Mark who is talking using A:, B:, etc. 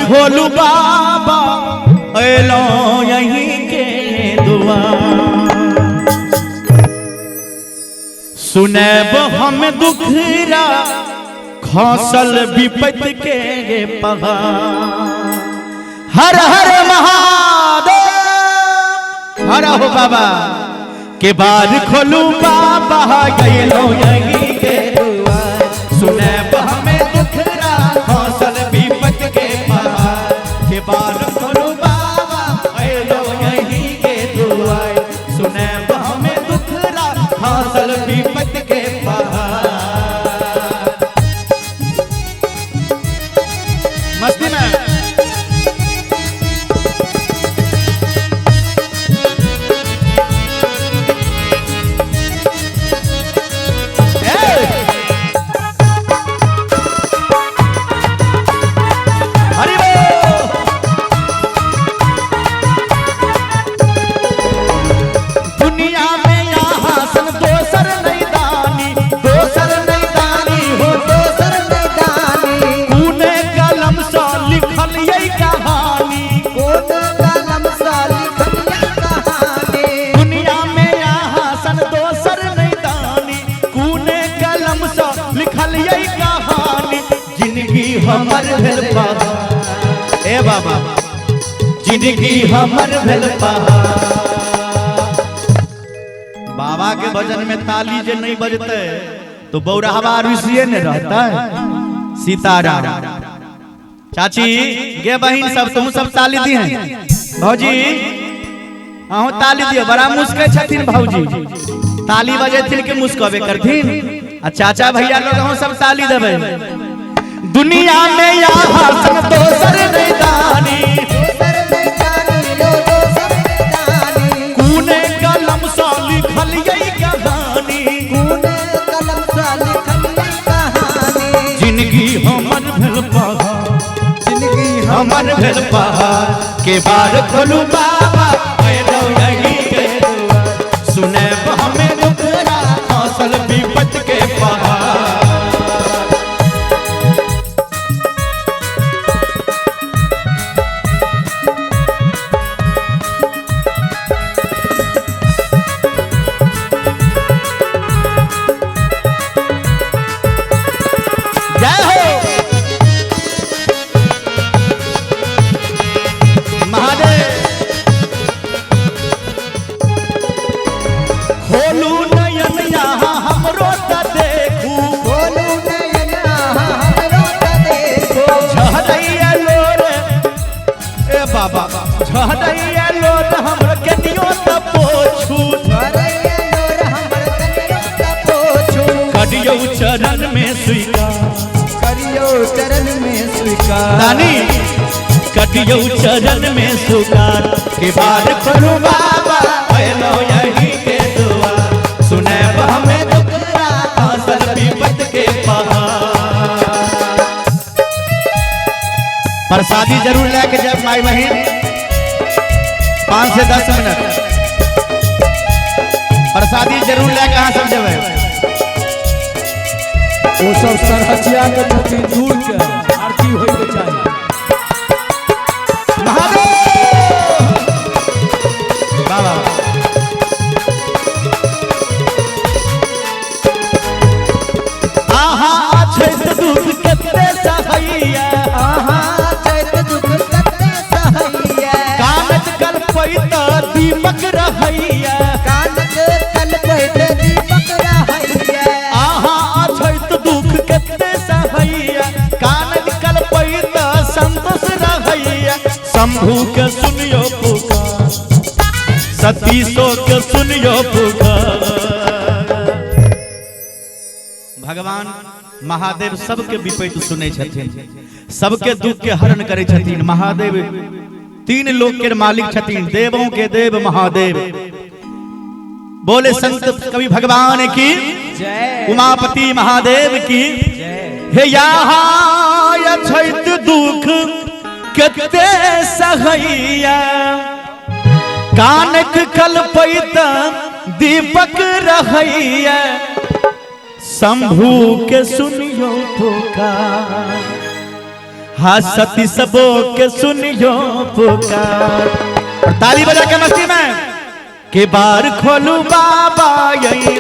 A: भोलू बाबा yellow यहीं के दुआ सुनैब हम दुखरा खौसल विपत के पहाड़ हर हर महादेव हर हो बाबा के बाद खोलू बाबा गैलो यहीं के दुआ सुनैब हमें दुखरा खौसल विपत के पहाड़ के बाद खोलू बाबा गैलो यहीं के दुआ सुनैब हमें दुखरा खौसल विपत के पहाड़ मस्ती में हमर भेल पहाड़ ए बाबा जिंदगी हमर भेल पहाड़ बाबा के भजन में ताली जे नहीं बजते तो बौराहवा ऋषिए ने रहता है सीताराम चाची गे बहिन सब तुम सब ताली दी हैं भौजी अहूँ ताली दियो बड़ा मुस्के छथिन भौजी ताली बजेथिन के मुस्कबे करथिन आ चाचा भैया लोग अहूँ सब ताली देबे दुनिया में यहाँ सन दोसर नहीं दानी कूने कलम सा लिखल यही कहानी जिंदगी हमर भेल पहाड़ जिंदगी हमर भेल पहाड़ के बार खोलू बाबा एलो यहीं के दुआ सुनैब हमें दुखरा खौसल विपत के पहाड़ चरण में स्वीकार करियो चरण में स्वीकार दानी कटियो चरण में स्वीकार के बाद खोलू बाबा एलो यहीं के दुआ सुनैब हमें दुखरा खौसल विपत के पहाड़ प्रसादी जरूर लेके जब माई बहन 5 से 10 मिनट प्रसादी जरूर लेके कहाँ सब जब वो सब सरहचिया के प्रति दूर के आरती होय के चाहिए महादेव बाबा आहा छैत दुख कते सहैया आहा छैत दुख कते सहैया कानक कल पैता दीपक रहैया कानक कल पैता दीपक रहैया आहा छैत दुख कते सहैया कानक कल पैता संतोष रहैया शंभू के सुनियो पुकार सतीशो के सुनियो पुकार भगवान महादेव सबके विपैत सुनै छथिन सबके दुख के हरण करै छथिन महादेव 3 लोक के मालिक छथिन देवों के देव महादेव बोले संत कवि भगवान की जय उमापति महादेव की हे यहाँ छैत दुख कते सहैया कानक कल पैता दीपक रहैया शंभू के सुनियो पुकार हाँ सती सबो के सुनियो पुकार। और ताली बजा के मस्ती में के बार खोलू बाबा यही